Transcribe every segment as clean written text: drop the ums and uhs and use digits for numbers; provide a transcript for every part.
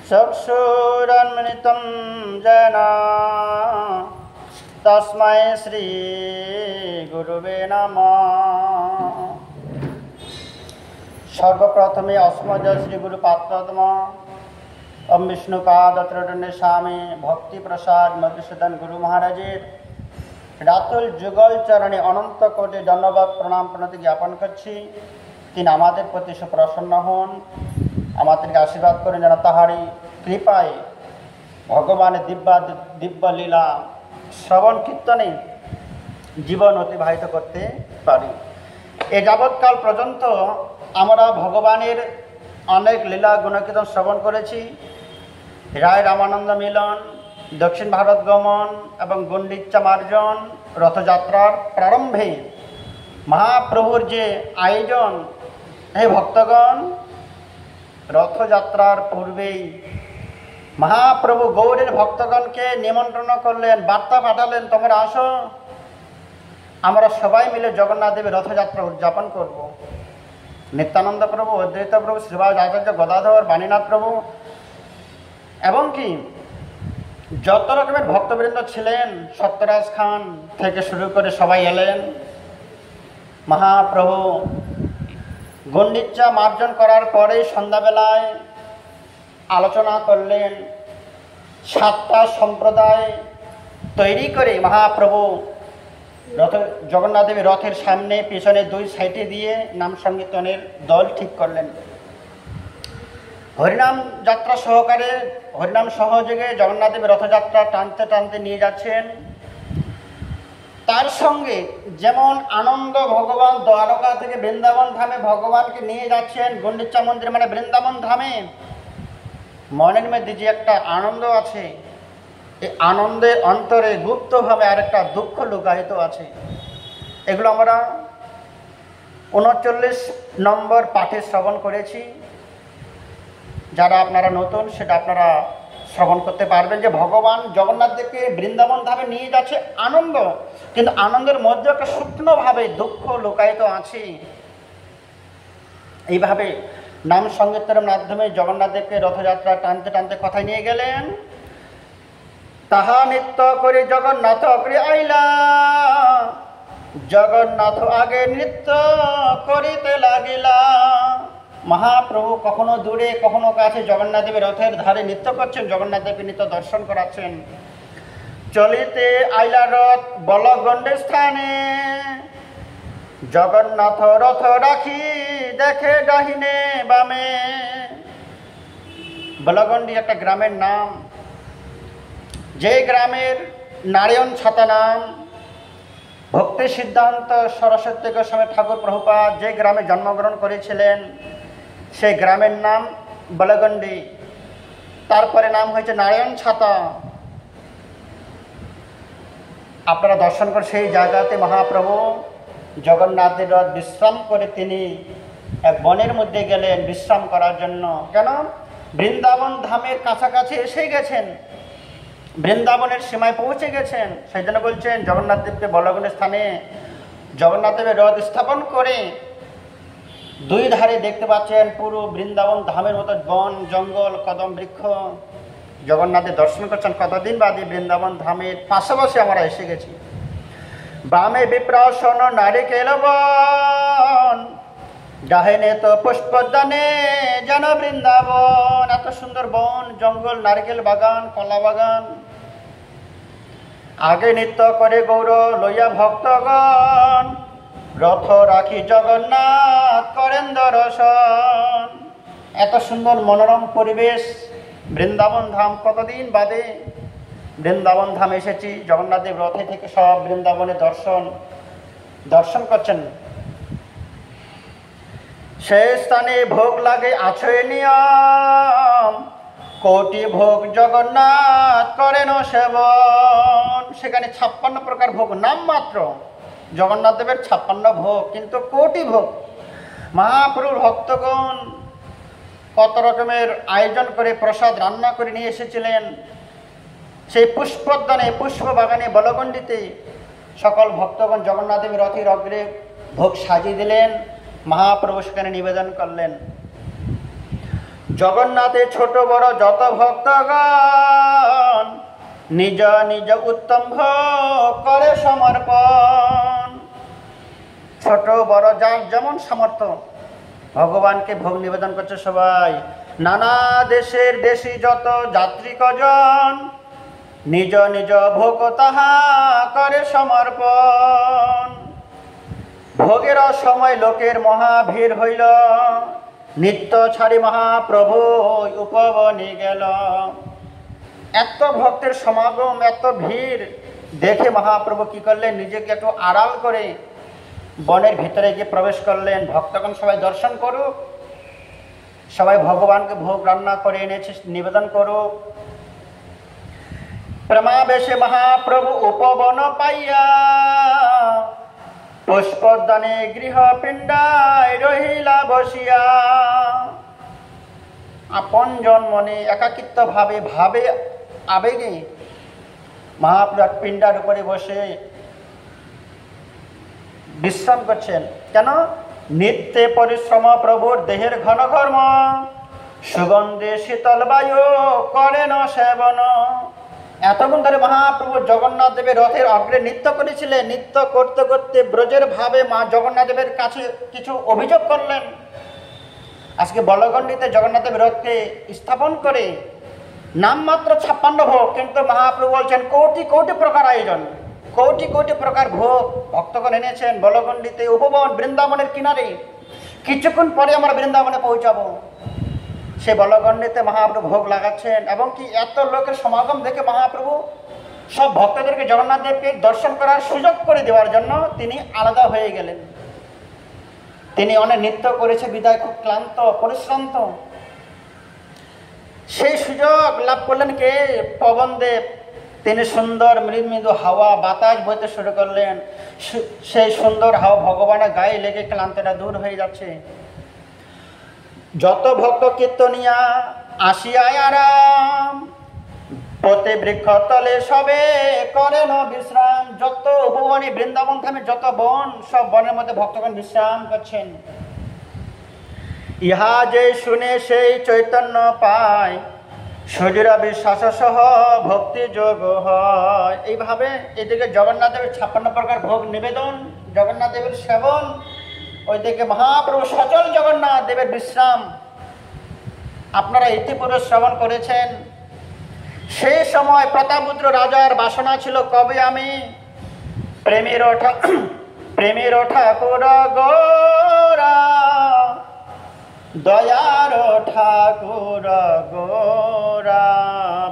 चक्षुरन्मिलितं येन तस्मै श्री गुरुवे नमः। सर्वप्रथमे अस्मद् श्री गुरु पादपद्म ओम विष्णुपाद त्रटने स्वामी भक्ति प्रसाद मधुसूदन गुरु महाराजेर রাতুল যুগল চরণে অনন্ত কোটি ধন্যবাদ প্রণাম প্রণতি জ্ঞাপন করছি। তিনি আমাদের প্রতি সুপ্রসন্ন হন, আমাদেরকে আশীর্বাদ করেন যেন তাহারই কৃপায় ভগবানের দিব্য লীলা শ্রবণ কীর্তনে জীবন অতিবাহিত করতে পারি। এ যাবৎকাল পর্যন্ত আমরা ভগবানের অনেক লীলা গুণকীর্তন শ্রবণ করেছি। রায় রামানন্দ মিলন, দক্ষিণ ভারত গমন এবং গুন্ডিচা মার্জন, রথযাত্রার প্রারম্ভে মহাপ্রভুর যে আয়োজন, হে ভক্তগণ, রথযাত্রার পূর্বেই মহাপ্রভু গৌরের ভক্তগণকে নিমন্ত্রণ করলেন, বার্তা পাঠালেন, তোমরা আসো, আমরা সবাই মিলে জগন্নাথ দেবের রথযাত্রা উদযাপন করব। নিত্যানন্দ প্রভু, অদ্বৈত প্রভু, শ্রীবাস আচার্য গদাধর, বাণীনাথ প্রভু এবং কি যত রকমের ভক্তবৃন্দ ছিলেন, সত্যরাজ খান থেকে শুরু করে সবাই এলেন। মহাপ্রভু গুন্ডিচা মার্জন করার পরে সন্ধ্যাবেলায় আলোচনা করলেন। 7টা সম্প্রদায় তৈরি করে মহাপ্রভু জগন্নাথ দেবের রথের সামনে পিছনে 2 সাইডে দিয়ে নাম সংকীর্তনের দল ঠিক করলেন। হরিনাম যাত্রা সহকারে হরিনাম সহযোগে জগন্নাথ দেবের রথযাত্রা টানতে টানতে নিয়ে যাচ্ছেন। তার সঙ্গে যেমন আনন্দ ভগবান দ্বারকা থেকে বৃন্দাবন ধামে ভগবানকে নিয়ে যাচ্ছেন, গুন্ডিচা মন্দির মানে বৃন্দাবন ধামে, মনের মধ্যে যে একটা আনন্দ আছে, এই আনন্দের অন্তরে গুপ্তভাবে আরেকটা দুঃখ লুকায়িত আছে। এগুলো আমরা 39 নম্বর পাঠে শ্রবণ করেছি। যারা আপনারা নতুন সেটা আপনারা শ্রবণ করতে পারবেন যে ভগবান জগন্নাথ দেবকে বৃন্দাবন ধামে নিয়ে যাচ্ছে আনন্দ, কিন্তু আনন্দের মধ্যে একটা সূক্ষ্মভাবে দুঃখ লুকায়িত আছে। এইভাবে নাম সংকীর্তনের মাধ্যমে জগন্নাথ দেবকে রথযাত্রা টানতে টানতে কথায় নিয়ে গেলেন। তাহা নৃত্য করে জগন্নাথ অগ্রে আইলা, জগন্নাথ আগে নৃত্য করিতে লাগিলা। মহাপ্রভু কখনো দূরে কখনো কাছে জগন্নাথ দেবের রথের ধারে নৃত্য করছেন, জগন্নাথ দেবকে নৃত্য দর্শন করাচ্ছেন। চলিতে আইলা রথ বলগণ্ডের স্থানে, জগন্নাথ রথ রাখি দেখে ডাহিনে বামে। বলগণ্ডী একটা গ্রামের নাম, যে গ্রামের নারায়ণ ছাতা নাম। ভক্তি সিদ্ধান্ত সরস্বতী গোস্বামী ঠাকুর প্রভুপাদ যে গ্রামে জন্মগ্রহণ করেছিলেন সেই গ্রামের নাম বলগণ্ডী, তারপরে নাম হয়েছে নারায়ণ ছাতা। আপনারা দর্শন করে সেই জায়গাতে মহাপ্রভু জগন্নাথের রথ বিশ্রাম করে তিনি এক বনের মধ্যে গেলেন বিশ্রাম করার জন্য। কেন? বৃন্দাবন ধামের কাছাকাছি এসে গেছেন, বৃন্দাবনের সীমায় পৌঁছে গেছেন। সেই জন্য বলছেন জগন্নাথ দেবকে বলগণ্ডের স্থানে জগন্নাথ দেবের রথ স্থাপন করে 2 ধারে দেখতে পাচ্ছেন পুরো বৃন্দাবন ধামের মতো বন জঙ্গল কদম বৃক্ষ। জগন্নাথের দর্শন করছেন। কতদিন বাদে বৃন্দাবন ধামের পাশাপাশি আমরা এসে গেছি। বামে বিপ্রাসন নারিকেল বন, ডাহেনে তো পুষ্পদানে যেন বৃন্দাবন। এত সুন্দর বন জঙ্গল, নারিকেল বাগান, কলা বাগান। আগে নৃত্য করে গৌর লইয়া ভক্তগণ, রথ রাখি জগন্নাথ করেন দর্শন। এত সুন্দর মনোরম পরিবেশ বৃন্দাবন ধাম। কতদিন বাদে বৃন্দাবন ধাম এসেছি, জগন্নাথ দেব রথে থেকে সব বৃন্দাবনে দর্শন করছেন। সেই স্থানে ভোগ লাগে আছয় নিয়ম, কোটি ভোগ জগন্নাথ করেন সেবন। সেখানে 56 প্রকার ভোগ, নাম মাত্র জগন্নাথ দেবের 56 ভোগ, কিন্তু কোটি ভোগ। মহাপ্রভুর ভক্তগণ কত রকমের আয়োজন করে প্রসাদ রান্না করে নিয়ে এসেছিলেন। সেই পুষ্পোদ্যানে পুষ্প বাগানে বলগণ্ডীতে সকল ভক্তগণ জগন্নাথ দেবের রথের অগ্রে ভোগ সাজিয়ে দিলেন। মহাপ্রভু সেখানে নিবেদন করলেন। জগন্নাথে ছোট বড় যত ভক্তগণ নিজ নিজ উত্তম ভোগ করে সমর্পণ। ছোট বড় যার যেমন সামর্থ্য ভগবানকে ভোগ নিবেদন করছে সবাই। নানা দেশের দেশি যত যাত্রী কজন নিজ নিজ ভোগ তাহা করে সমর্পণ। ভোগের সময় লোকের মহা ভিড় হইল, নিত্য ছাড়ি মহাপ্রভু উপবনে গেল। এত ভক্তের সমাগম, এত ভিড় দেখে মহাপ্রভু কি করলেন, নিজেকে একটু আড়াল করে বনের ভিতরে গিয়ে প্রবেশ করলেন। ভক্তগণ সবাই দর্শন করুক, সবাই ভগবানকে ভোগ রান্না করে এনেছে, নিবেদন করুক। প্রেমাবেশে মহাপ্রভু উপবন পাইয়া পুষ্পদানে গৃহ পিণ্ডায় রহিলা বসিয়া। আপনজন মনে একাকিত্ব ভাবে আবেগে মহাপ্রভু এক পিণ্ডার উপরে বসে বিশ্রাম করছেন। কেন? নিত্যে পরিশ্রম প্রভুর দেহের ঘন ঘর্ম, সুগন্ধে শীতল বায়ু করেন সেবন। এতক্ষণ ধরে মহাপ্রভু জগন্নাথ দেবের রথের অগ্রে নৃত্য করেছিলেন। নৃত্য করতে করতে ব্রজের ভাবে মা জগন্নাথ দেবের কাছে কিছু অভিযোগ করলেন। আজকে বলগণ্ডিতে জগন্নাথ দেবের রথকে স্থাপন করে নামমাত্র 56 ভোগ, কিন্তু মহাপ্রভু বলছেন কোটি কোটি প্রকার আয়োজন, কোটি কোটি প্রকার ভোগ ভক্তগণ এনেছেন বলগণ্ডিতে উপবন বৃন্দাবনের কিনারে। কিছুক্ষণ পরে আমরা বৃন্দাবনে পৌঁছাবো। সে বলগণ্ডিতে মহাপ্রভু ভোগ লাগাচ্ছেন এবং কি এত লোকের সমাগম দেখে মহাপ্রভু সব ভক্তদেরকে জগন্নাথ দেবকে দর্শন করার সুযোগ করে দেওয়ার জন্য তিনি আলাদা হয়ে গেলেন। তিনি অনেক নৃত্য করেছে বিদায়, খুব ক্লান্ত পরিশ্রান্ত। সেই সুযোগ লাভ করলেন কে? পবনদেব। তিনি সুন্দর মৃদু হাওয়া বাতাস বইতে শুরু করলেন। সেই সুন্দর হাওয়া ভগবানের গায়ে লেগে ক্লান্তটা দূর হয়ে যাচ্ছে। যত ভক্ত কীর্তনিয়া আসিয়ায় আরাম, পতে বৃক্ষ তলে সবে করেন বিশ্রাম। যত উপবনে বৃন্দাবন ধামে যত বন, সব বনের মধ্যে ভক্তগণ বিশ্রাম করছেন। ইহা যে শুনে সেই চৈতন্য পায়, সজিরা বিশ্বাস সহ ভক্তি যোগ হয়। এইভাবে এদিকে জগন্নাথ দেবের 56 প্রকার ভোগ নিবেদন, জগন্নাথ দেবের সেবন, ওইদিকে মহাপ্রভু সচল জগন্নাথ দেবের বিশ্রাম। আপনারা ইতিপূর্বে শ্রবণ করেছেন। সেই সময় প্রতাপরুদ্র রাজার বাসনা ছিল, কবে আমি প্রেমের ঠাকুর গোরা, দয়ার ঠাকুর গোরা।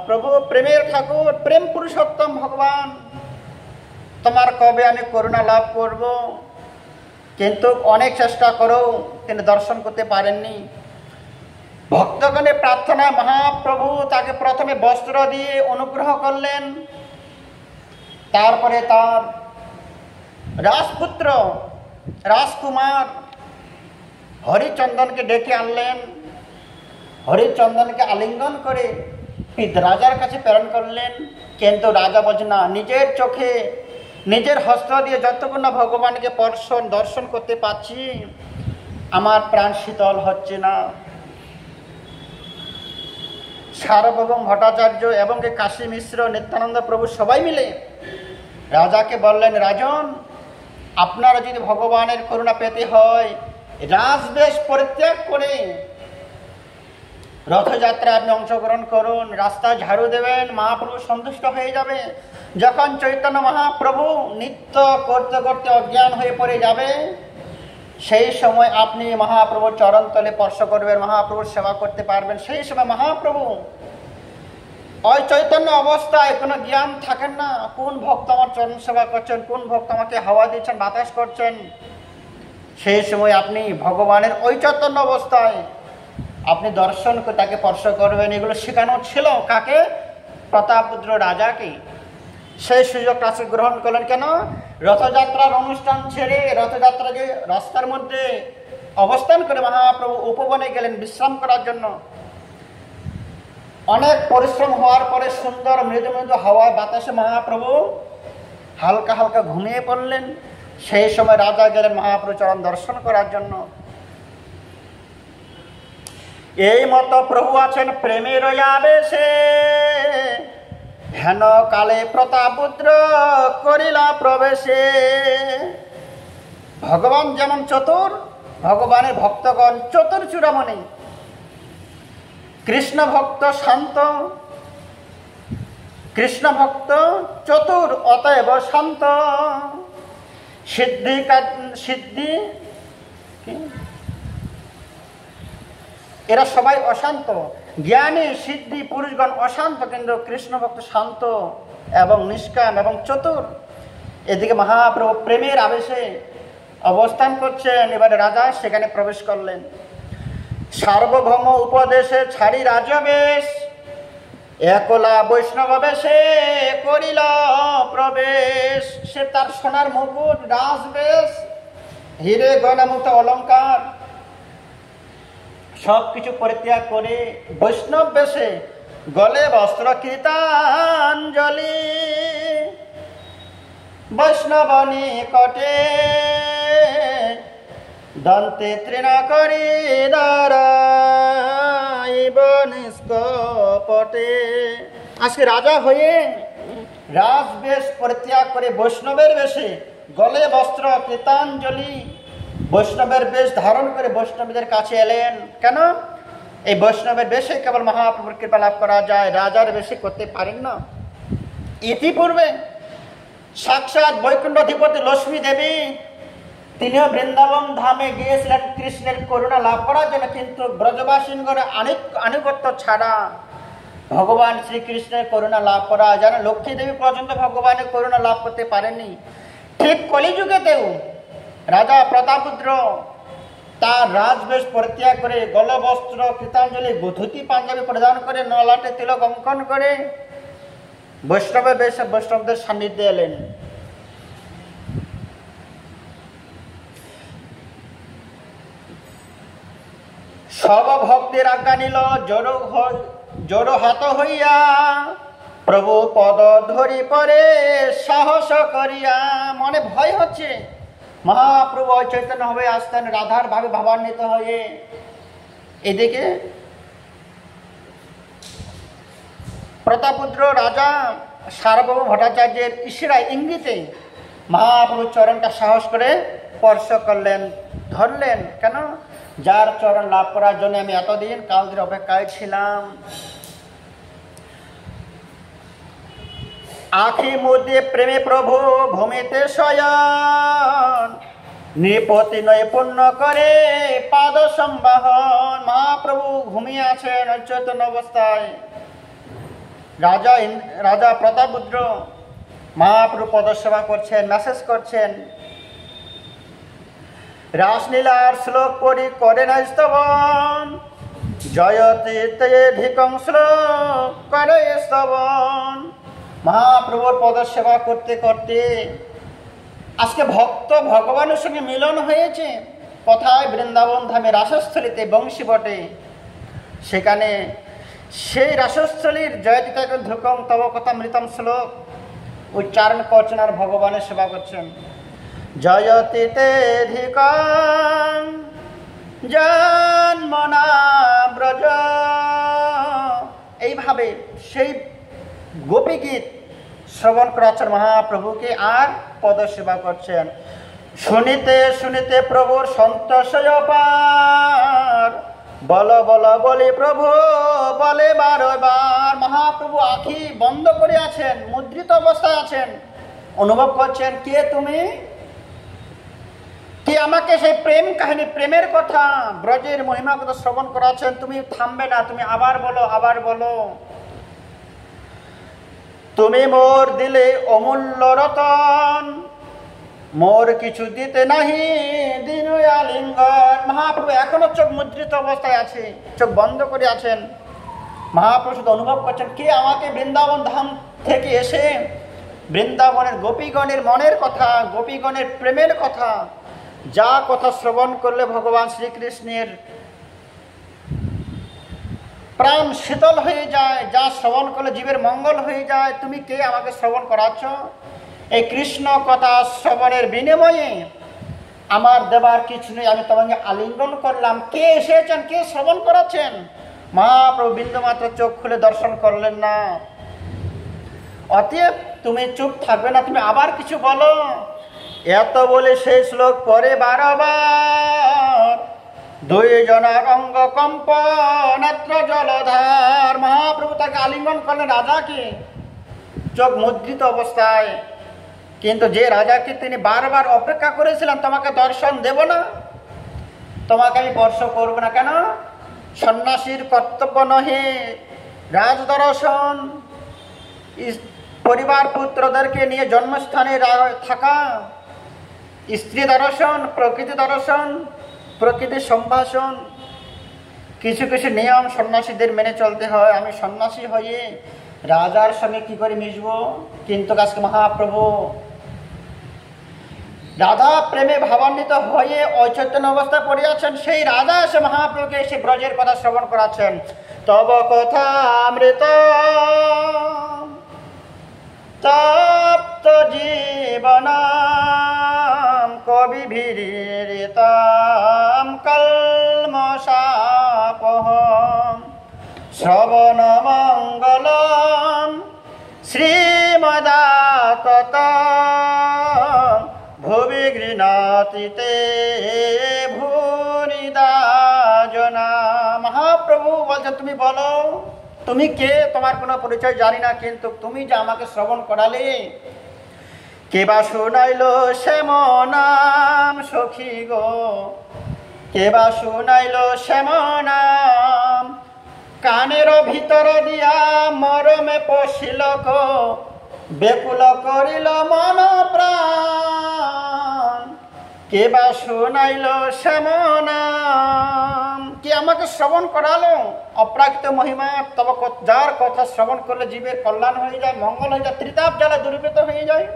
প্রভু প্রেমের ঠাকুর, প্রেম পুরুষোত্তম ভগবান, তোমার কবে আমি করুণা লাভ করব। কিন্তু অনেক চেষ্টা করেও তিনি দর্শন করতে পারেননি। ভক্তগণের প্রার্থনায় মহাপ্রভু তাকে প্রথমে বস্ত্র দিয়ে অনুগ্রহ করলেন, তারপরে তার রাজপুত্র রাজকুমার হরিচন্দনকে ডেকে আনলেন। হরিচন্দনকে আলিঙ্গন করে রাজার কাছে প্রেরণ করলেন। কিন্তু রাজা বলছেন না, নিজের চোখে নিজের হস্ত দিয়ে যতক্ষণ না ভগবানকে দর্শন করতে পারছি, আমার প্রাণ শীতল হচ্ছে না। সার্বভৌম ভট্টাচার্য এবং কাশী মিশ্র, নিত্যানন্দ প্রভু সবাই মিলে রাজাকে বললেন, রাজন, আপনারা যদি ভগবানের করুণা পেতে হয়, রাজবেশ পরিত্যাগ করে রথযাত্রায় আপনি অংশগ্রহণ করুন, রাস্তা ঝাড়ু দেবেন, মহাপ্রভু সন্তুষ্ট হয়ে যাবে। যখন চৈতন্য মহাপ্রভু নৃত্য করতে করতে অজ্ঞান হয়ে পড়ে যাবে, সেই সময় আপনি মহাপ্রভুর চরণতলে স্পর্শ করবেন, মহাপ্রভুর সেবা করতে পারবেন। সেই সময় মহাপ্রভু ওই চৈতন্য অবস্থায় কোনো জ্ঞান থাকেন না, কোন ভক্ত আমার চরণ সেবা করছেন, কোন ভক্ত আমাকে হাওয়া দিচ্ছেন, বাতাস করছেন। সেই সময় আপনি ভগবানের ওই চৈতন্য অবস্থায় আপনি দর্শন করে তাকে স্পর্শ করবেন। এগুলো শেখানো ছিল কাকে? প্রতাপরুদ্র রাজাকে। সেই সুযোগ রাশি গ্রহণ করলেন। কেন? রথযাত্রার অনুষ্ঠান ছেড়ে রথযাত্রাকে রাস্তার মধ্যে অবস্থান করে মহাপ্রভু উপবনে গেলেন বিশ্রাম করার জন্য। অনেক পরিশ্রম হওয়ার পরে সুন্দর মৃদু মৃদু হাওয়ায় বাতাসে মহাপ্রভু হালকা হালকা ঘুমিয়ে পড়লেন। সেই সময় রাজা গেলেন মহাপ্রভু চরণ দর্শন করার জন্য। এই মতো প্রভু আছেন প্রেমের আবেশে, হেন কালে প্রতাপপুত্র করিলা প্রবেশে। ভগবান যেমন চতুর, ভগবানের ভক্তগণ চতুর চূড়ামণি। কৃষ্ণ ভক্ত শান্ত, কৃষ্ণ ভক্ত চতুর, অতএব শান্ত। সিদ্ধি সিদ্ধি এরা সবাই অশান্ত। জ্ঞানী সিদ্ধি পুরুষগণ অশান্ত, কিন্তু কৃষ্ণ ভক্ত শান্ত এবং নিষ্কাম এবং চতুর। এদিকে মহাপ্রভু প্রেমের আবেশে অবস্থান করছেন। এবারে রাজা সেখানে প্রবেশ করলেন। সার্বভৌম উপদেশে ছাড়ি রাজবেশ, একলা বৈষ্ণব বেশে করিল প্রবেশ। সে তার সোনার মুকুট, রাজবেশ, হিরে গয়না মুক্ত অলঙ্কার সবকিছু পরিত্যাগ করে বৈষ্ণব বেশে, গলে বস্ত্র কৃতাঞ্জলি, বৈষ্ণব নিকটে দন্তে তৃণ করি দাঁড়াইব নিষ্কপটে। আজকে রাজা হয়ে রাজবেশ পরিত্যাগ করে বৈষ্ণবের বেশে, গলে বস্ত্র কৃতাঞ্জলি, বৈষ্ণবের বেশ ধারণ করে বৈষ্ণবদের কাছে এলেন। কেন? এই বৈষ্ণবের বেশে কেবল মহাপ্রভুর কৃপা লাভ করা যায়, রাজার বেশে করতে পারেন না। ইতিপূর্বে সাক্ষাৎ বৈকুণ্ঠাধিপতি লক্ষ্মী দেবী তিনিও বৃন্দাবন ধামে গিয়েছিলেন কৃষ্ণের করুণা লাভ করার জন্য, কিন্তু ব্রজবাসীগণ আনুগত্য ছাড়া ভগবান শ্রীকৃষ্ণের করুণা লাভ করা যায় না। লক্ষ্মী দেবী পর্যন্ত ভগবানের করুণা লাভ করতে পারেননি। ঠিক কলিযুগেতেও রাজা প্রতাপপুত্র তার রাজবেশ পরিত্যাগ করে গলবস্ত্র কৃতাঞ্জলি ধুতি পাঞ্জাবি প্রদান করে, নলাটে তিলক অঙ্কন করে বৈষ্ণবের বেশে বৈষ্ণবদের সান্নিধ্যে এলেন। সব ভক্তের আজ্ঞা নিল জড়ো হাত হইয়া, প্রভু পদ ধরি পরে সাহস করিয়া। মনে ভয় হচ্ছে, মহাপ্রভু অচৈতন্য হবে আসতেন রাধার ভাবে ভাবান্বিত হয়ে। এদিকে প্রতাপপুত্র রাজা সার্বভৌম ভট্টাচার্যের ইশারায় ইঙ্গিতে মহাপ্রভুর চরণটা সাহস করে স্পর্শ করলেন, ধরলেন। কেন? যার চরণ লাভ করার জন্য আমি এতদিন কাল ধরে অপেক্ষায় ছিলাম। আখি মধ্যে প্রেমে প্রভু ভূমিতে শয়ন, নৃপতি নৈপুণ্য করে পাদ সম্বাহন। মহাপ্রভু ঘুমিয়ে আছেন অচেতন অবস্থায়। রাজা প্রতাপপুত্র মহাপ্রভু পদসেবা করছেন, মেসেজ করছেন। রাসলীলার শ্লোক পড়ি করেন স্তবন, জয়তীর্থেধিকং শ্লোক করে স্তবন। মহাপ্রভুর পদসেবা করতে করতে আজকে ভক্ত ভগবানের সঙ্গে মিলন হয়েছে। কোথায়? বৃন্দাবন ধামে রাসস্থলীতে বংশী বটে। সেখানে সেই রাসস্থলীর জয়তীর্থেধিকং তব কথা মৃতম শ্লোক উচ্চারণ করছেন আর ভগবানের সেবা করছেন। জয়তীর্থেধিকং জন্মনা ব্রজ, এইভাবে সেই গোপী গীত শ্রবণ করাচ্ছেন মহাপ্রভুকে আর পদসেবা করছেন। শুনিতে শুনিতে প্রভুর সন্তোষ অপার, বল বল বলে প্রভু বলে বারবার। মহাপ্রভু আঁখি বন্ধ করে আছেন, মুদ্রিত অবস্থায় আছেন, অনুভব করছেন কে তুমি, কি আমাকে সেই প্রেম কাহিনী, প্রেমের কথা, ব্রজের মহিমা কথা শ্রবণ করাচ্ছেন। তুমি থামবে না, তুমি আবার বলো, আবার বলো। তুমি মোর দিলে অমূল্য রতন, মোর কিছু দিতে নাহি দিন আলিঙ্গন। মহাপ্রভু এখনো চোখ মুদ্রিত অবস্থায় আছে, চোখ বন্ধ করে আছেন। মহাপ্রভু শুধু অনুভব করছেন কে আমাকে বৃন্দাবন ধাম থেকে এসে বৃন্দাবনের গোপীগণের মনের কথা, গোপীগণের প্রেমের কথা, যা কথা শ্রবণ করলে ভগবান শ্রীকৃষ্ণের প্রাণ শীতল হয়ে যায়, যা শ্রবণ করলে জীবের মঙ্গল হয়ে যায়। তুমি কে আমাকে শ্রবণ করাচ্ছ? এই কৃষ্ণ কথা শ্রবণের বিনিময়ে আমার দেবার কিছু নেই, আমি তোমাকে আলিঙ্গন করলাম। কে এসেছেন, কে শ্রবণ করাচ্ছেন? মহাপ্রভু বিন্দুমাত্র চোখ খুলে দর্শন করলেন না। অতএব তুমি চুপ থাকবে না, তুমি আবার কিছু বলো। এত বলে সেই শ্লোক পরে 12 বার। 2 জনার অঙ্গ কম্প, নেত্র জলধার। মহাপ্রভু তাকে আলিঙ্গন করলেন, রাজাকে, চোখ মুদ্রিত অবস্থায়। কিন্তু যে রাজাকে তিনি বারবার অপেক্ষা করেছিলেন, তোমাকে দর্শন দেব না, তোমাকে আমি স্পর্শ করব না। কেন? সন্ন্যাসীর কর্তব্য নহে রাজ দর্শন, পরিবার পুত্রদেরকে নিয়ে জন্মস্থানে থাকা, স্ত্রী দর্শন, প্রকৃতি দর্শন, প্রকৃতির সম্ভাষণ। কিছু কিছু নিয়ম সন্ন্যাসীদের মেনে চলতে হয়। আমি সন্ন্যাসী হয়ে রাজার সঙ্গে কি করে মিশব? কিন্তু আজকে মহাপ্রভু রাধা প্রেমে ভাবান্বিত হয়ে অচৈতন্য অবস্থায় পড়ে আছেন। সেই রাজা এসে মহাপ্রভুকে এসে ব্রজের কথা শ্রবণ করাচ্ছেন। তব কথা অমৃত তপ্ত জীবন কবি ভিরিতাম কলমশাপহম শ্রবণ মঙ্গলম শ্রীমদাতত ভুবি গৃণাতি তে ভূরিদা জনা। মহাপ্রভু বলছেন, তুমি বলো তুমি কে? তোমার কোনো পরিচয় জানি না, কিন্তু তুমি যে আমাকে শ্রবণ করালে। কে বা শুনাইল শ্যাম নাম সখী গো, কে বা শুনাইল শ্যাম নাম, কানের ভিতর দিয়া মরমে পশিল কো, বেকুল করিল মন প্রাণ। কে বা শুনাইল শ্যাম নাম, কে আমাকে শ্রবণ করালো অপ্রাকৃত মহিমা। তবে যার কথা শ্রবণ করলে জীবের কল্যাণ হয়ে যায়, মঙ্গল হয়ে যায়, ত্রিতাপ জ্বালা দূরীভূত হয়ে যায়।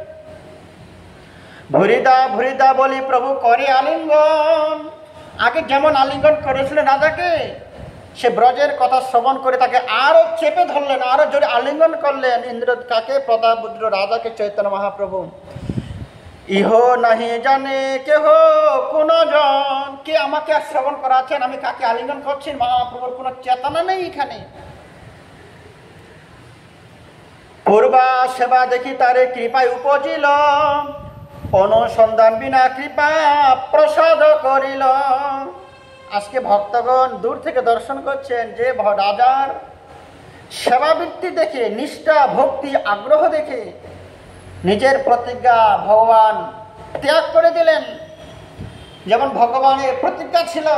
ভুরিদা ভুরিদা বলি প্রভু করে আলিঙ্গন। আগে যেমন আলিঙ্গন করেছিলেন রাজাকে, সে ব্রজের কথা শ্রবণ করে তাকে আরো চেপে ধরলেন, আরো জোরে আলিঙ্গন করলেন। ইন্দ্র কাকে? প্রতাপরুদ্র রাজাকে চৈতন্য মহাপ্রভু। ইহ নাহি জানে কেহ কোন জন, কে আমাকে শ্রবণ করাচ্ছেন, আমি কাকে আলিঙ্গন করছি? মহাপ্রভুর কোন চেতনা নেই এখানে। পূর্বা সেবা দেখি তারে কৃপায় উপজিল, অনুসন্ধান বিনা কৃপা প্রসাদ করিল। আজকে ভক্তগণ দূর থেকে দর্শন করছেন যে রাজার সেবাবৃত্তি দেখে, নিষ্ঠা ভক্তি আগ্রহ দেখে নিজের প্রতিজ্ঞা ভগবান ত্যাগ করে দিলেন। যেমন ভগবানের প্রতিজ্ঞা ছিল,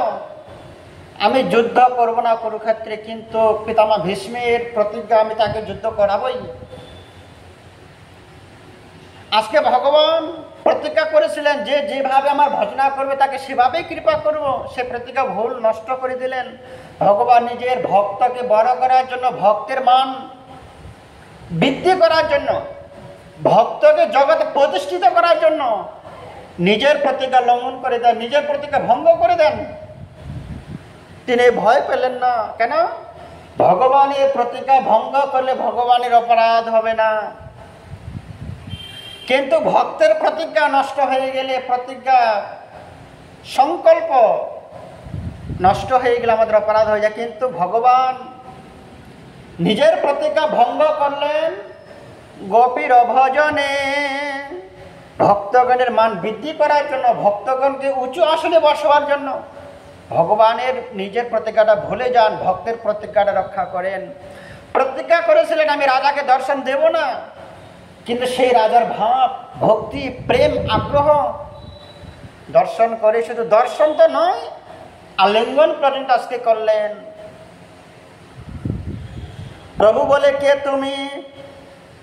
আমি যুদ্ধ করব না কুরুক্ষেত্রে, কিন্তু পিতামহ ভীষ্মের প্রতিজ্ঞা, আমি তাকে যুদ্ধ করাবই। আজকে ভগবান প্রতিজ্ঞা করেছিলেন যে যেভাবে আমার ভজনা করবে তাকে সেভাবেই কৃপা করব, সে প্রতিজ্ঞা ভুল নষ্ট করে দিলেন। ভগবান নিজের ভক্তকে বড় করার জন্য, ভক্তের মান বৃদ্ধি করার জন্য, ভক্তকে জগতে প্রতিষ্ঠিত করার জন্য নিজের প্রতিজ্ঞা লঙ্ঘন করে দেন, নিজের প্রতিজ্ঞা ভঙ্গ করে দেন। তিনি ভয় পেলেন না। কেন? ভগবানের প্রতিজ্ঞা ভঙ্গ করলে ভগবানের অপরাধ হবে না, কিন্তু ভক্তের প্রতিজ্ঞা নষ্ট হয়ে গেলে, প্রতিজ্ঞা সংকল্প নষ্ট হয়ে গেলে আমাদের অপরাধ হয়ে যায়। কিন্তু ভগবান নিজের প্রতিজ্ঞা ভঙ্গ করলেন গোপীর ভজনে, ভক্তগণের মান বৃদ্ধি করার জন্য, ভক্তগণকে উঁচু আসনে বসবার জন্য। ভগবানের নিজের প্রতিজ্ঞাটা ভুলে যান, ভক্তের প্রতিজ্ঞাটা রক্ষা করেন। প্রতিজ্ঞা করেছিলেন আমি রাজাকে দর্শন দেব না, কিন্তু সেই রাজার ভাব, ভক্তি, প্রেম, আগ্রহ দর্শন করে, শুধু দর্শন তো নয়, আলিঙ্গন পর্যন্ত আজকে করলেন। প্রভু বলে, কে তুমি?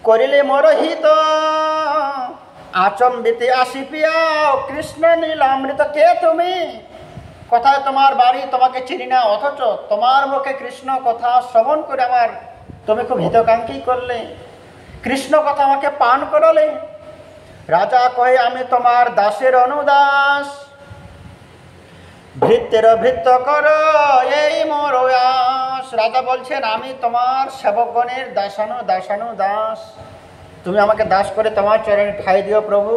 করিলে মরহিত আচম্বিতে আসি পিয়াও কৃষ্ণ নীলামৃত। কে তুমি? কোথায় তোমার বাড়ি? তোমাকে চিনি না, অথচ তোমার মুখে কৃষ্ণ কথা শ্রবণ করে আমার তুমি খুব হিতকাঙ্ক্ষী করলে, কৃষ্ণ কথা আমাকে পান করালে। রাজা কহে, আমি তোমার দাসের অনুদাস, ভৃত্যের ভৃত্য কর এই মোর আস। রাজা বলছেন, আমি তোমার সেবকগণের দাসানু দাসানু দাস, তুমি আমাকে দাস করে তোমার চরণে ঠাঁই দিও প্রভু।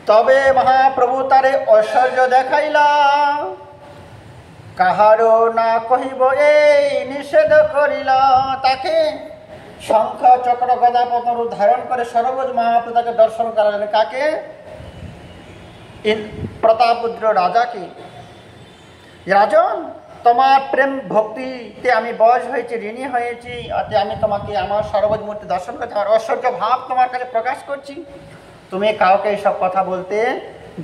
তবে মহাপ্রভু তারে ঐশ্বর্য দেখাইলা, কাহারও না কহিব এই নিষেধ করিলা। তাকে শঙ্খ চক্র গদা পদ্ম ধারণ করে সর্বজ মহাপ্রভু তাকে দর্শন করালেন। কাকে? প্রতাপরুদ্র রাজাকে। রাজন, তোমার প্রেম ভক্তিতে আমি বশ হয়েছি, ঋণী হয়েছি, অতএব আমি তোমাকে আমার সর্বজ মূর্তি দর্শন করতে আমার ঐশ্বর্য ভাব তোমার কাছে প্রকাশ করছি। তুমি কাউকে এইসব কথা বলতে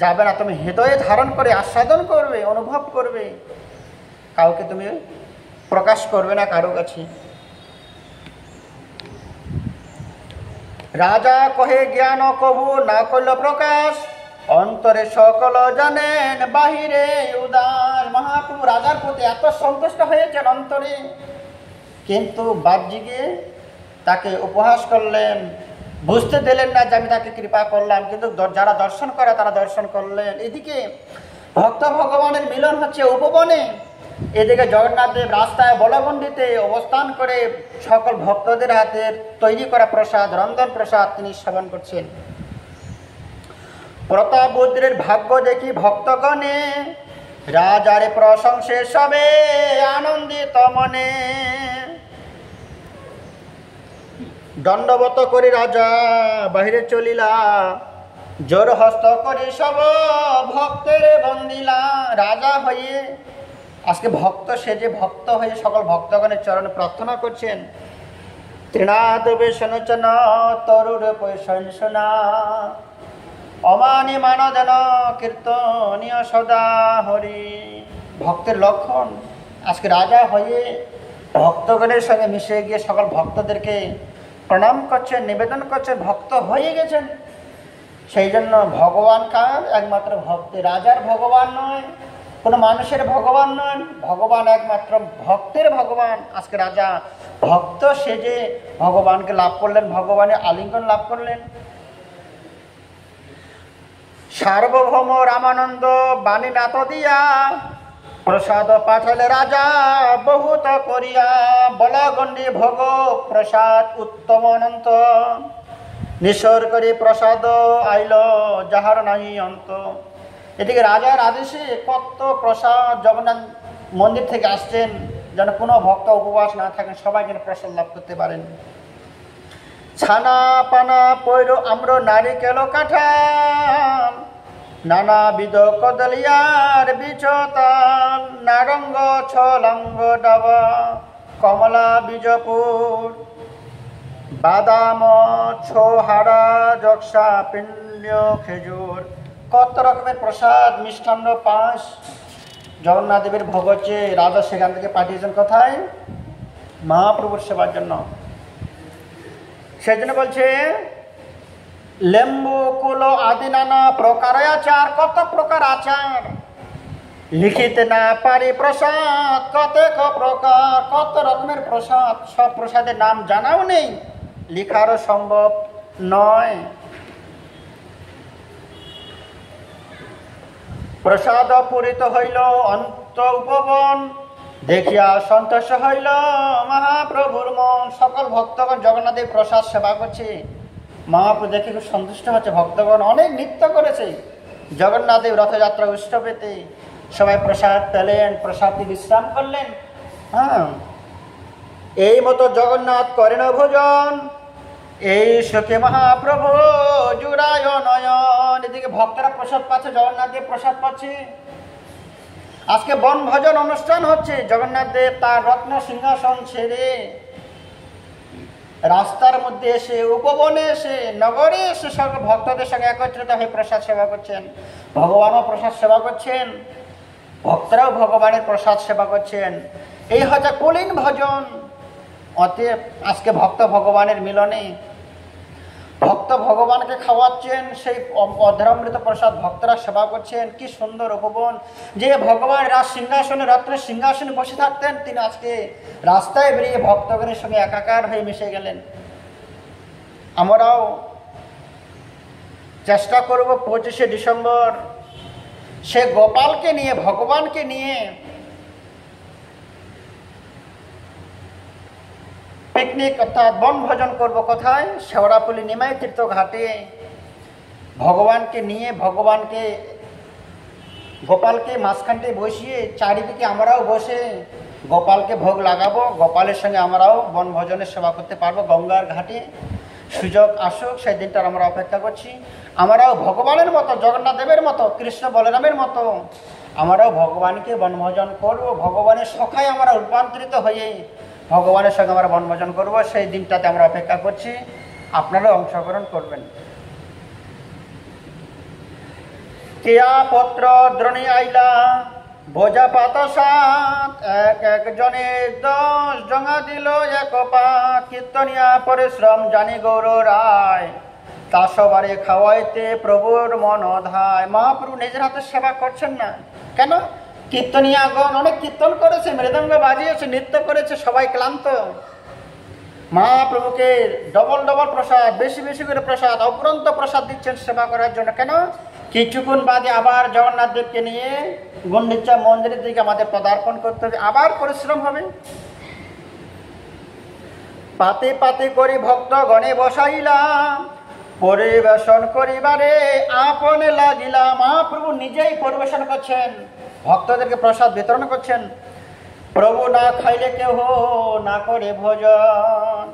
যাবে না, তুমি হৃদয়ে ধারণ করে আস্বাদন করবে, অনুভব করবে, কাউকে তুমি প্রকাশ করবে না কারো কাছে। রাজা কহে জ্ঞান কবু না করল প্রকাশ, অন্তরে সকল জানেন বাহিরে উদাস। মহাপ্রভু রাজার প্রতি এত সন্তুষ্ট হয়েছেন অন্তরে, কিন্তু বাহ্যিকে তাকে উপহাস করলেন, বুঝতে দিলেন না যে আমি তাকে কৃপা করলাম, কিন্তু যারা দর্শন করে তারা দর্শন করলেন। এদিকে ভক্ত ভগবানের মিলন হচ্ছে উপবনে, এদিকে জগন্নাথ দেব রাস্তায় বলগণ্ডিতে অবস্থান করে সকল ভক্তদের হাতের তৈরি করা প্রসাদ, রন্ধন প্রসাদ তিনি সেবন করছেন। প্রতাপরুদ্রের ভাগ্য দেখি ভক্তগণে, রাজারে প্রশংসে সবে আনন্দিত মনে। দণ্ডবত করি রাজা বাহিরে চলিলা, জোর হস্ত করি সব ভক্তের বন্দিলা। রাজা হয়ে আজকে ভক্ত সেজে ভক্ত হয়ে সকল ভক্তগণের চরণে প্রার্থনা করছেন। তৃণাদ বেশনচন তরুর পৈশনা, অমানি মানদন কীর্তনীয় সদা হরি। ভক্তের লক্ষণ আজকে রাজা হয়ে ভক্তগণের সঙ্গে মিশে গিয়ে সকল ভক্তদেরকে প্রণাম করছেন, নিবেদন করছেন, ভক্ত হয়ে গেছেন। সেই জন্য ভগবান কার? একমাত্র ভক্তের। রাজার ভগবান নয়, কোনো মানুষের ভগবান নয়, ভগবান একমাত্র ভক্তের ভগবান। আজকে রাজা ভক্ত সেজে ভগবানকে লাভ করলেন, ভগবানের আলিঙ্গন লাভ করলেন। সার্বভৌম রামানন্দ বাণী নাত দিয়া, প্রসাদ পাঠালে রাজা বহুত করিয়া। বলগণ্ডী ভোগ প্রসাদ উত্তম অনন্ত, নিঃস্বর করে প্রসাদ আইল যাহার নাই অন্ত। এদিকে রাজার আদেশে কত প্রসাদ জগন্নাথ মন্দির থেকে আসছেন, যেন কোনো ভক্ত উপবাস না থাকেন, সবাই যেন প্রসাদ লাভ করতে পারেন। ছানা পানা পৈর আম্র নারিকেল কাঁঠাল, নানাবিধ কদলিয়ার বিচতাল। নারঙ্গ ছলাঙ্গ ডাবা কমলা বীজপুর, বাদাম ছোহারা যক্সা পিণ্ড খেজুর। কত রকমের প্রসাদ মিষ্টান্ন পাশ জগন্নাথ দেবের ভোগ হচ্ছে। রাজা সেখান থেকে পাঠিয়েছেন কোথায়? মহাপ্রভুর সেবার জন্য। সেই জন্য বলছে লেম্বু কুল আদি নানা প্রকার আচার। কত প্রকার আচার লিখিতে না পারি প্রসাদ, কত প্রকার, কত রকমের প্রসাদ। সব প্রসাদের নাম জানাও নেই, লিখারও সম্ভব নয়। প্রসাদ পূরিত হইল অন্ত উপবন, দেখিয়া সন্তোষ হইল মহাপ্রভুর মন। সকল ভক্তগণ জগন্নাথের প্রসাদ সেবা করছে, মহাপ্রভু দেখে খুব সন্তুষ্ট হচ্ছে। ভক্তগণ অনেক নৃত্য করেছে জগন্নাথের রথযাত্রা উৎসবেতে, সবাই প্রসাদ পেলেন, প্রসাদে বিশ্রাম করলেন। হ্যাঁ, এই মতো জগন্নাথ করেন ভোজন, এই সুখে মহাপ্রভু জুড়ায় নয়ন। এদিকে ভক্তরা প্রসাদ পাচ্ছে, জগন্নাথ দেব প্রসাদ পাচ্ছে। আজকে বন ভজন অনুষ্ঠান হচ্ছে। জগন্নাথ দেব তার রত্ন সিংহাসন ছেড়ে রাস্তার মধ্যে এসে, উপবনে এসে, নগরে এসে সকল ভক্তদের সঙ্গে একত্রিত হয়ে প্রসাদ সেবা করছেন। ভগবানও প্রসাদ সেবা করছেন, ভক্তরাও ভগবানের প্রসাদ সেবা করছেন। এই হচ্ছে কুলীন ভজন। অতএব আজকে ভক্ত ভগবানের মিলনে ভক্ত ভগবানকে খাওয়াচ্ছেন, সেই অধরামৃত প্রসাদ ভক্তরা সেবা করছেন। কি সুন্দর উপবন! যে ভগবান রাজ সিংহাসনে, রত্নের সিংহাসনে বসে থাকতেন, তিনি আজকে রাস্তায় বেরিয়ে ভক্তগণের সঙ্গে একাকার হয়ে মিশে গেলেন। আমরাও চেষ্টা করব 25শে ডিসেম্বর সে গোপালকে নিয়ে, ভগবানকে নিয়ে পিকনিক অর্থাৎ বনভোজন করব। কোথায়? শেওড়াফুলি নিমাই তীর্থ ঘাটে। ভগবানকে নিয়ে, ভগবানকে গোপালকে মাঝখানটায় বসিয়ে চারিদিকে আমরাও বসে গোপালকে ভোগ লাগাবো, গোপালের সঙ্গে আমরাও বনভোজনের সেবা করতে পারবো গঙ্গার ঘাটে। সুযোগ আসুক, সেই দিনটার আমরা অপেক্ষা করছি। আমরাও ভগবানের মতো, জগন্নাথ দেবের মতো, কৃষ্ণ বলরামের মতো আমরাও ভগবানকে বনভোজন করব। ভগবানের সখায় আমরা রূপান্তরিত হয়ে ভগবানের সঙ্গে আমরা বনভোজন করব। সেই দিনটাতে আমরা অপেক্ষা করছি, আপনারাও অংশগ্রহণ করবেন। কেয়া পত্র দ্রোণী আইলা ভোজা পাতা সাত, এক একজনে 10 জঙা দিল এক পা, কীর্তনিয়া পরিশ্রম জানি গৌর রায়, তা সবারে খাওয়াইতে প্রভুর মন ধায়। মহাপ্রভু নিজের হাতে সেবা করছেন না কেন? কীর্তনিয়াগণ অনেক কীর্তন করেছে, মৃদঙ্গ বাজিয়েছে, নৃত্য করেছে, সবাই ক্লান্ত। মহাপ্রভুকে ডবল ডবল প্রসাদ, বেশি বেশি করে প্রসাদ, অপরন্ত প্রসাদ দিচ্ছেন সেবা করার জন্য। কেন? কিছুক্ষণ বাদে আবার জগন্নাথ দেবকে নিয়ে গুন্ডিচা মন্দিরের দিকে আমাদের পদার্পণ করতে হবে, আবার পরিশ্রম হবে। পাতে পাতে করি ভক্ত গণে বসাইলাম, পরিবেশন করিবারে আপনে লাগিলাম। মহাপ্রভু নিজেই পরিবেশন করছেন, ভক্তদেরকে প্রসাদ বিতরণ করছেন। প্রভু না খাইলে কেহ না করে ভোজন,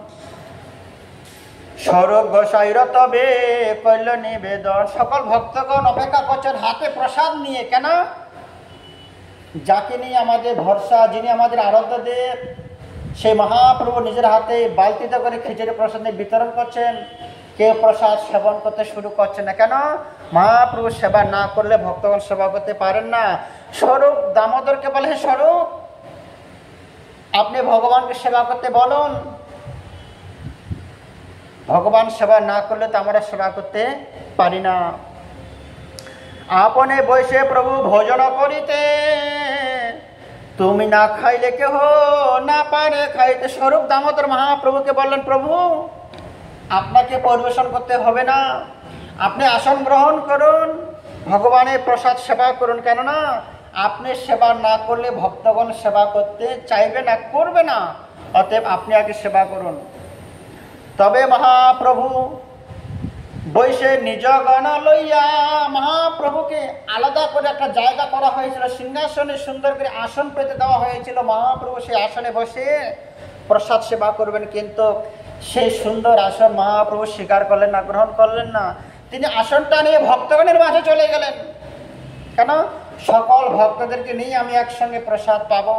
স্বরূপ গোসাইর তবে কইল নিবেদন। সকল ভক্তগণ অপেক্ষা করছেন হাতে প্রসাদ নিয়ে। কেন? যাকে নিয়ে আমাদের ভরসা, যিনি আমাদের আরাধ্য দেব, সেই মহাপ্রভু নিজের হাতে বালতিতে করে খিচুড়ি প্রসাদ নিয়ে বিতরণ করছেন। কেউ প্রসাদ সেবন করতে শুরু করছে না। কেন? মহাপ্রভু সেবা না করলে ভক্তগণ সেবা করতে পারেন না। স্বরূপ দামোদরকে বলে, হে স্বরূপ, আপনি ভগবানকে সেবা করতে বলুন। ভগবান সেবা না করলে তো আমরা সেবা করতে পারি না। আপনে বসে প্রভু ভোজন করিতে, তুমি না খাইলে কেহ না পারে খাইতে। স্বরূপ দামোদর মহাপ্রভুকে বললেন, প্রভু আপনাকে পরিবেশন করতে হবে না, আপনি আসন গ্রহণ করুন, ভগবানের প্রসাদ সেবা করুন। কেননা আপনি সেবা না করলে ভক্তগণ সেবা করতে চাইবে না, করবে না। অতএব আপনি আগে সেবা করুন। তবে মহাপ্রভু বৈশে নিজ গণ লইয়া, মহাপ্রভুকে আলাদা করে একটা জায়গা করা হয়েছিল, সিংহাসনে সুন্দর করে আসন পেতে দেওয়া হয়েছিল। মহাপ্রভু সেই আসনে বসে প্রসাদ সেবা করবেন, কিন্তু সেই সুন্দর আসন মহাপ্রভু স্বীকার করলেন না, গ্রহণ করলেন না। তিনি আসনটা নিয়ে ভক্তগণের মাঝে চলে গেলেন। কেন? সকল ভক্তদেরকে নিয়ে আমি একসঙ্গে প্রসাদ পাবো।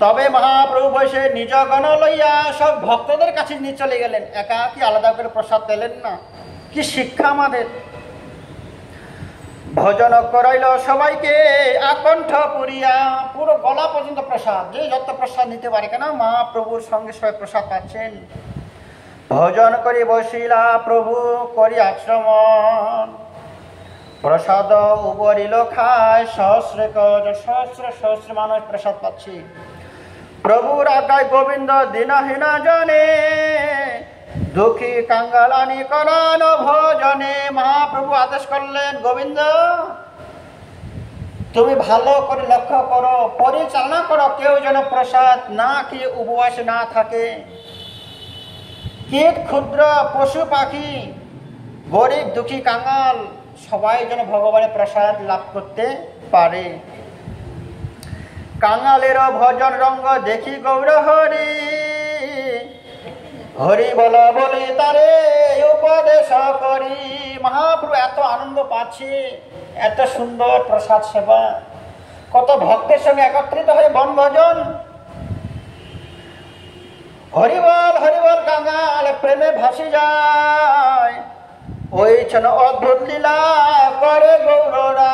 তবে মহাপ্রভু বসে নিজ গণ লইয়া সব ভক্তদের কাছে নিয়ে চলে গেলেন, একাকি আলাদা করে প্রসাদ পেলেন না। কি শিক্ষা আমাদের! ভোজন করাইল সবাইকে আকণ্ঠ পুরিয়া, পুরো গলা পর্যন্ত প্রসাদ, যে যত প্রসাদ নিতে পারে। কেন? মহাপ্রভুর সঙ্গে সবাই প্রসাদ পাচ্ছেন। ভোজন করি বসিলা প্রভু করি আশ্রমণ, প্রসাদ উপরিল খায় সহস্র সহস্র সহস্র মানুষ প্রসাদ পাচ্ছি। প্রভুর আজ্ঞায় গোবিন্দ দীনহীনা জনে, দুঃখী কাঙ্গালানি করান ভোজনে। মহাপ্রভু আদেশ করলেন, গোবিন্দ তুমি ভালো করে লক্ষ্য করো, পরিচালনা করো, কেউ যেন প্রসাদ না খেয়ে উপবাসে না থাকে। কীট ক্ষুদ্র পশু পাখি, গরিব দুঃখী কাঙ্গাল সবাই যেন ভগবানের প্রসাদ লাভ করতে পারে। কাঙ্গালের ভজন রঙ্গ দেখি গৌর হরি, হরি বল বলি তারে উপদেশ করি। মহাপ্রভু এত আনন্দ পাচ্ছে, এত সুন্দর প্রসাদ সেবা, কত ভক্তের সঙ্গে একত্রিত হয়ে বনভোজন। হরিবল হরিবল কাঙ্গাল প্রেমে ভাসি যায়, ওই ছেন অদ্ভুত লীলা করে গৌররা।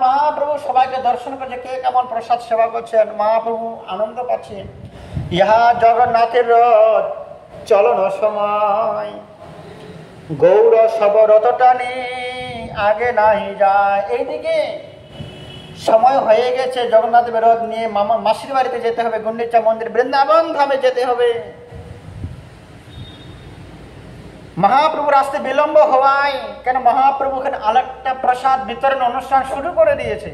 মহাপ্রভু সবাইকে দর্শন করছে, কে কেমন প্রসাদ সেবা করছেন। মহাপ্রভু আনন্দ পাচ্ছেন। ইহা জগন্নাথের রথ চলন সময়, গৌর সবরথ টানি আগে নাই যায়। এইদিকে সময় হয়ে গেছে, জগন্নাথ রথ নিয়ে মাসির বাড়িতে যেতে হবে, গুন্ডিচা মন্দির বৃন্দাবন ধামে যেতে হবে। মহাপ্রভুর আসতে বিলম্ব হওয়ায়, কেন মহাপ্রভু এখানে আরেকটা প্রসাদ বিতরণ অনুষ্ঠান শুরু করে দিয়েছে।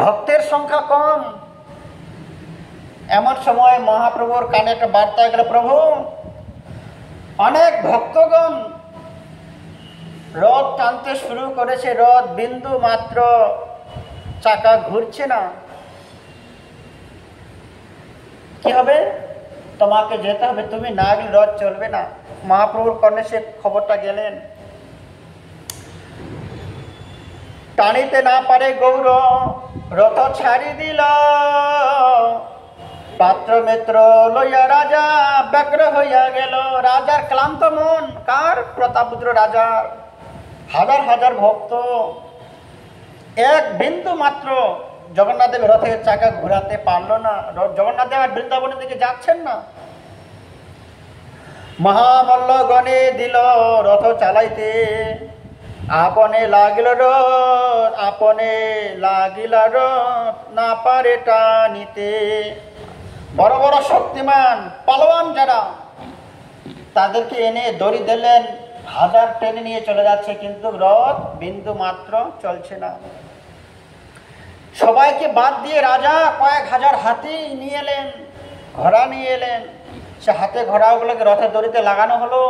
ভক্তের সংখ্যা কম, এমন সময় মহাপ্রভুর কানে একটা বার্তা গেল, প্রভু অনেক ভক্তগণ রথ টানতে শুরু করেছে, রথ বিন্দু মাত্র চাকা ঘুরছে না, কি হবে? তোমাকে যেতে হবে, তুমি না গেলে রথ চলবে না। মহাপ্রভুর কর্ণে সে খবরটা গেলেন। টানিতে না পারে গৌর, রথ ছাড়ি দিল, পাত্র মিত্র লইয়া রাজা ব্যগ্র হইয়া গেল। রাজার ক্লান্ত মন, কার? প্রতাপরুদ্র রাজার। হাজার হাজার ভক্ত, এক বিন্দু মাত্র জগন্নাথ দেব রথের চাকা ঘোরাতে পারলো না। জগন্নাথ দেব আর বৃন্দাবনের দিকে যাচ্ছেন না। মহামল্ল গণে দিল রথ চালাইতে, আপনে লাগিল রথ, আপনে লাগিলা রথ, না পারে টানিতে। বড় বড় শক্তিমান পালোয়ান যারা, তাদেরকে এনে দড়ি দিলেন, হাজার টেনে নিয়ে চলে যাচ্ছে, কিন্তু রথ বিন্দু মাত্র চলছে না। সবাইকে বাদ দিয়ে রাজা কয়েক হাজার হাতি নিয়ে এলেন, ঘোড়া নিয়ে এলেন। সে হাতে ঘোড়াগুলোকে রথের দড়িতে লাগানো হলো,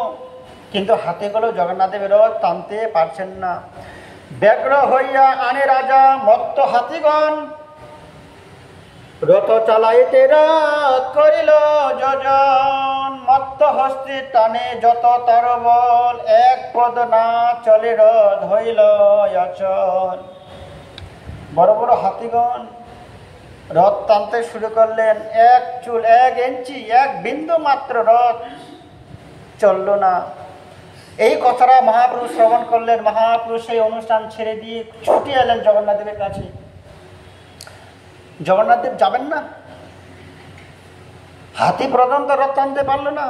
কিন্তু হাতিগুলো জগন্নাথ দেবের রথ টানতে পারছেন না। ব্যগ্র হইয়া আনে রাজা মত্ত হাতিগণ, রথ চালাইতে রথ করিল যোজন। মত্ত হস্তি টানে যত তরবল, এক পদ না চলে রথ হইল অচল। বড় বড় হাতিগণ রথ টানতে শুরু করলেন, এক চুল, এক ইঞ্চি, এক বিন্দু মাত্র রথ চলল না। এই কথাটা মহাপ্রভু শ্রবণ করলেন। মহাপ্রভু সেই অনুষ্ঠান ছেড়ে দিয়ে ছুটে এলেন জগন্নাথ দেবের কাছে। জগন্নাথ দেব যাবেন না, হাতি পর্যন্ত রথ টানতে পারল না।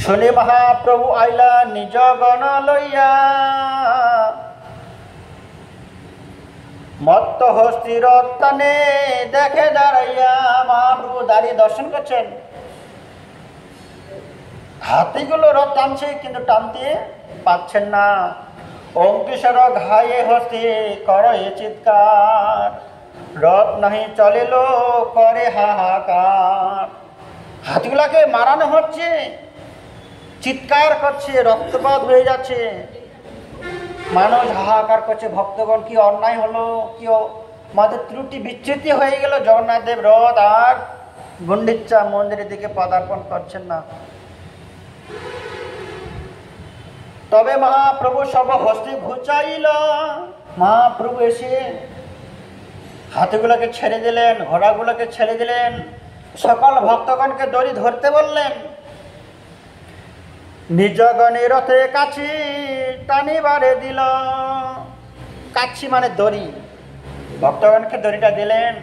শুনে মহাপ্রভু আইলা নিজ গণ লইয়া, মত্ত হস্তি রথ টানে দেখে দাঁড়াইয়া। মহাপ্রভু দাঁড়িয়ে দর্শন করছেন, হাতিগুলো রথ টানছে, কিন্তু টানতে পারছেন না। অঙ্কিশর ঘায়ে হস্তি করে চিৎকার, রথ নাহি চলিল করে হাহাকার। হাতিগুলাকে মারানো হচ্ছে, চিৎকার করছে, রক্তপাত হয়ে যাচ্ছে, মানুষ হাহাকার করছে। ভক্তগণ, কি অন্যায় হলো, কি আমাদের ত্রুটি বিচ্যুতি হয়ে গেল, জগন্নাথ দেব রথ আর গুন্ডিচা মন্দিরের দিকে পদার্পণ করছেন না। তবে মহাপ্রভু সব হস্তি ঘুচাইল। মহাপ্রভু এসে হাতিগুলোকে ছেড়ে দিলেন, ঘোড়াগুলোকে ছেড়ে দিলেন, সকল ভক্তগণকে দড়ি ধরতে বললেন। নিজ গণে রথে কাছি টানিবারে দিল। কাছি মানে দড়ি, ভক্তগণকে দড়িটা দিলেন।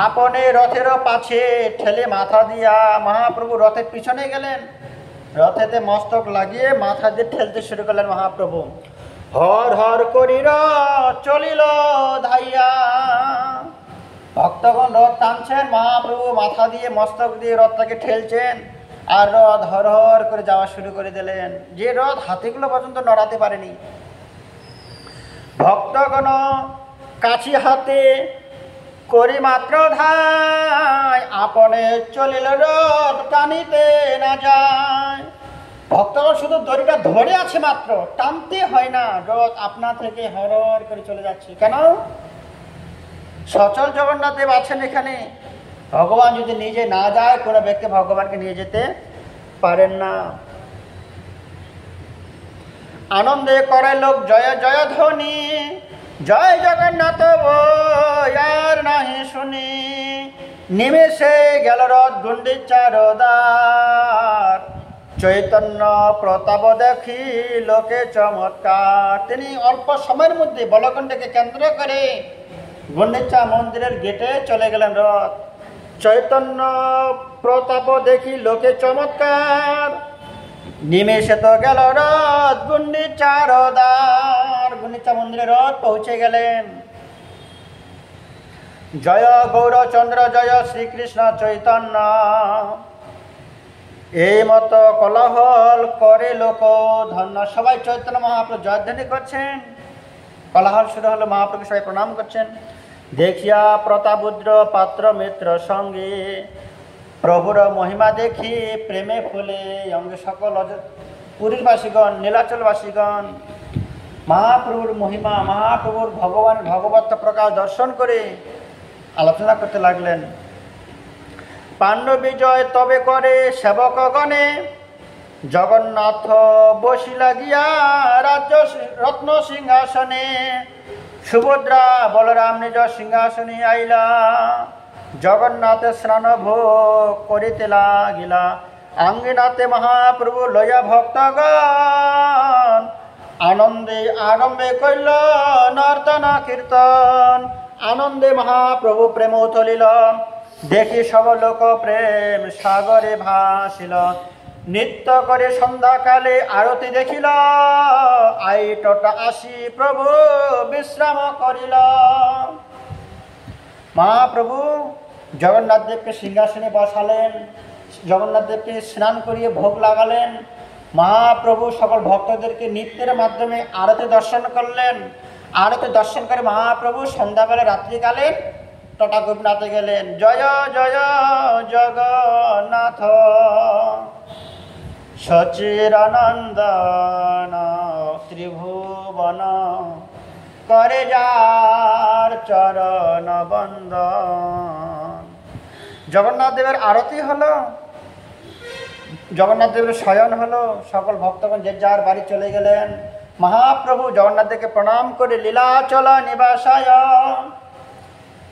আপনে রথেরও পাছে ঠেলে মাথা দিয়া মহাপ্রভু রথের পিছনে গেলেন। রথেতে মস্তক লাগিয়ে মাথা দিয়ে ঠেলতে শুরু করলেন মহাপ্রভু। হর হর করির চলিল ধাইয়া। ভক্তগণ রথ টানছেন, মহাপ্রভু মাথা দিয়ে মস্তক দিয়ে রথটাকে ঠেলছেন, আর রথ হর হর করে যাওয়া শুরু করে দিলেন। যে রথ হাতিগুলো পর্যন্ত নড়াতে পারেনি। ভক্তগণ কাছি হাতে করি মাত্র ধাই, আপনে চলিল রথ টানিতে না যায়। ভক্তগণ শুধু দড়িটা ধরে আছে মাত্র, টানতে হয় না, রথ আপনা থেকে হর হর করে চলে যাচ্ছে। কেন? সচল জগন্নাথ দেব আছেন এখানে। ভগবান যদি নিজে না যায়, কোনো ব্যক্তি ভগবানকে নিয়ে যেতে পারেন না। আনন্দে করে লোক জয় জয় ধ্বনি, জয় জগন্নাথ আর নাহি শুনি। নিমেষে গেল রথ গুন্ডিচার দ্বার, চৈতন্য প্রতাপ দেখি লোকে চমৎকার। তিনি অল্প সময়ের মধ্যে বলকুণ্ডকে কেন্দ্র করে গুন্ডিচা মন্দিরের গেটে চলে গেলেন রথ। চৈতন্য প্রতাপ দেখি লোকে চমৎকার, নিমেষে তো গেল রথ গুন্ডিচার দ্বার। গুন্ডিচা মন্দিরে রথ পৌঁছে গেলেন। জয় গৌরচন্দ্র জয় শ্রীকৃষ্ণ চৈতন্য, এই মতো কোলাহল করে লোক ধন্য। সবাই চৈতন্য মহাপ্রভু জয়ধ্বনি করছেন, কোলাহল শুরু হলো, মহাপ্রভু সবাই প্রণাম করছেন। দেখিয়া প্রতাপরুদ্র পাত্র মিত্র সঙ্গে, প্রভুর মহিমা দেখি প্রেমে ফুলে অঙ্গে সকল পুরীরবাসীগণ, নীলাচলবাসীগণ মহাপ্রভুর মহিমা, মহাপ্রভুর ভগবত প্রকাশ দর্শন করে আলোচনা করতে লাগলেন। পাণ্ডব বিজয় তবে করে সেবকগণে, জগন্নাথ বসিলা গিয়া রাজ্য রত্ন সিংহাসনে, সুভদ্রা বলরাম নিজ সিংহাসনে আইলা, জগন্নাথে স্নান ভোগ করিতে লাগিলা, আঙ্গিনাতে মহাপ্রভু লয়া ভক্তগণ, আনন্দে আরম্ভে কইল নর্তন কীর্তন, আনন্দে মহাপ্রভু প্রেম উথলিল, দেখি সব লোক প্রেম সাগরে ভাসিল, নৃত্য করে সন্ধ্যাকালে আরতি দেখিল, আইটটা আসি প্রভু বিশ্রাম করিল। মহাপ্রভু জগন্নাথ দেবকে সিংহাসনে বসালেন, জগন্নাথ দেবকে স্নান করিয়ে ভোগ লাগালেন, মহাপ্রভু সকল ভক্তদেরকে নৃত্যের মাধ্যমে আরতি দর্শন করলেন। আরতি দর্শন করে মহাপ্রভু সন্ধ্যাবেলা রাত্রিকালে টটা গোপীনাথে গেলেন। জয় জয় জগন্নাথ সচিরানন্দন, ত্রিভুবন করে যার চরণ বন্দন। জগন্নাথ দেবের আরতি হলো, জগন্নাথ দেবের শয়ন হলো, সকল ভক্তগণ যে যার বাড়ি চলে গেলেন। মহাপ্রভু জগন্নাথ দেবকে প্রণাম করে লীলাচল নিবাসায়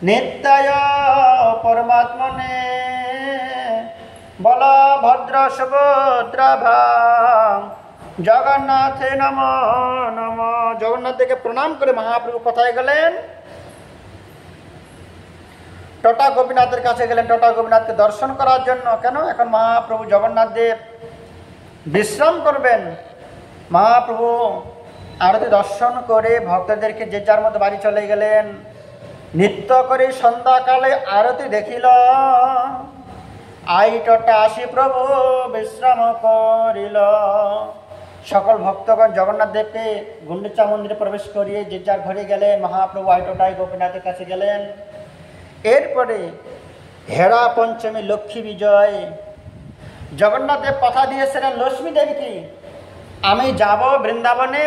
নিত্যায় পরমাত্মনে বলভদ্র সুভদ্রা ভাং জগন্নাথে নম নম। জগন্নাথ দেবকে প্রণাম করে মহাপ্রভু কোথায় গেলেন? টটা গোপীনাথের কাছে গেলেন, টটা গোপীনাথকে দর্শন করার জন্য। কেন? এখন মহাপ্রভু জগন্নাথ দেব বিশ্রাম করবেন। মহাপ্রভু আরতি দর্শন করে ভক্তদেরকে যে যার মতো বাড়ি চলে গেলেন। নৃত্য করে সন্ধ্যাকালে আরতি দেখিল, আইটটা আসি প্রভু বিশ্রাম করিল। সকল ভক্তগণ জগন্নাথ দেবকে গুন্ডিচা মন্দিরে প্রবেশ করিয়ে যে যার ঘরে গেলেন। মহাপ্রভু আইটটায় গোপীনাথের কাছে গেলেন। এরপরে হেরা পঞ্চমী লক্ষ্মী বিজয়, জগন্নাথ দেব কথা দিয়েছিলেন লক্ষ্মী দেবীকে, আমি যাব বৃন্দাবনে,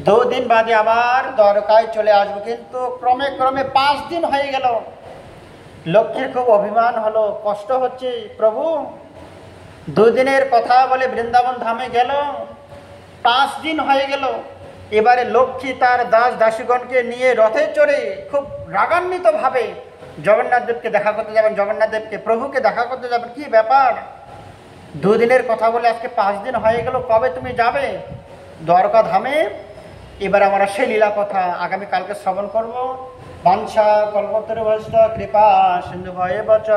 2 দিন বাদে আবার দ্বারকায় চলে আসবো। কিন্তু ক্রমে ক্রমে 5 দিন হয়ে গেল। লক্ষ্মীর খুব অভিমান হলো, কষ্ট হচ্ছে, প্রভু 2 দিনের কথা বলে বৃন্দাবন ধামে গেল, 5 দিন হয়ে গেল। এবারে লক্ষ্মী তার দাস দাসীগণকে নিয়ে রথে চড়ে খুব রাগান্বিত ভাবে জগন্নাথ দেবকে দেখা করতে যাবেন। জগন্নাথ দেবকে প্রভুকে দেখা করতে যাবেন। কি ব্যাপার? 2 দিনের কথা বলে আজকে 5 দিন হয়ে গেল, কবে তুমি যাবে দ্বারকা ধামে? এবার আমরা সেই লীলা কথা আগামী কালকে শ্রবণ করবো। বাঞ্ছা কল্পতরুভ্যশ্চ কৃপা সিন্ধু ভয়ে বচ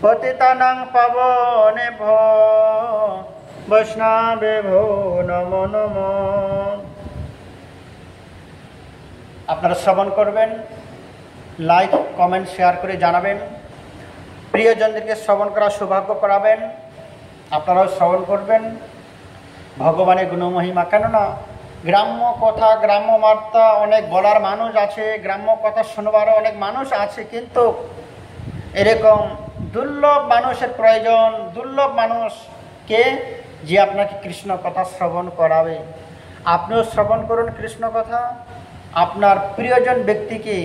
পতিতানাং পাবনেভ্যো বৈষ্ণবেভ্যো নমো নমো। আপনারা শ্রবণ করবেন, লাইক কমেন্ট শেয়ার করে জানাবেন, প্রিয়জনদেরকে শ্রবণ করার সৌভাগ্য করাবেন। আপনারাও শ্রবণ করবেন ভগবানের গুণমহিমা। কেননা গ্রাম্য কথা, গ্রাম্য বার্তা অনেক বলার মানুষ আছে, গ্রাম্য কথা শুনবারও অনেক মানুষ আছে, কিন্তু এরকম দুর্লভ মানুষের প্রয়োজন। দুর্লভ মানুষকে যে আপনাকে কৃষ্ণ কথা শ্রবণ করাবে। আপনিও শ্রবণ করুন কৃষ্ণ কথা, আপনার প্রিয়জন ব্যক্তিকে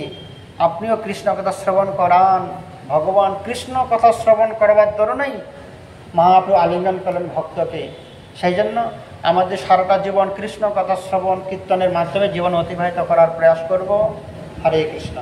আপনিও কৃষ্ণ কথা শ্রবণ করান। ভগবান কৃষ্ণ কথা শ্রবণ করবার দরুনই মহাপ্রভু আলিঙ্গন করলেন ভক্তকে। সেই জন্য আমাদের সারাটা জীবন কৃষ্ণ কথা শ্রবণ কীর্তনের মাধ্যমে জীবন অতিবাহিত করার প্রয়াস করব। হরে কৃষ্ণ।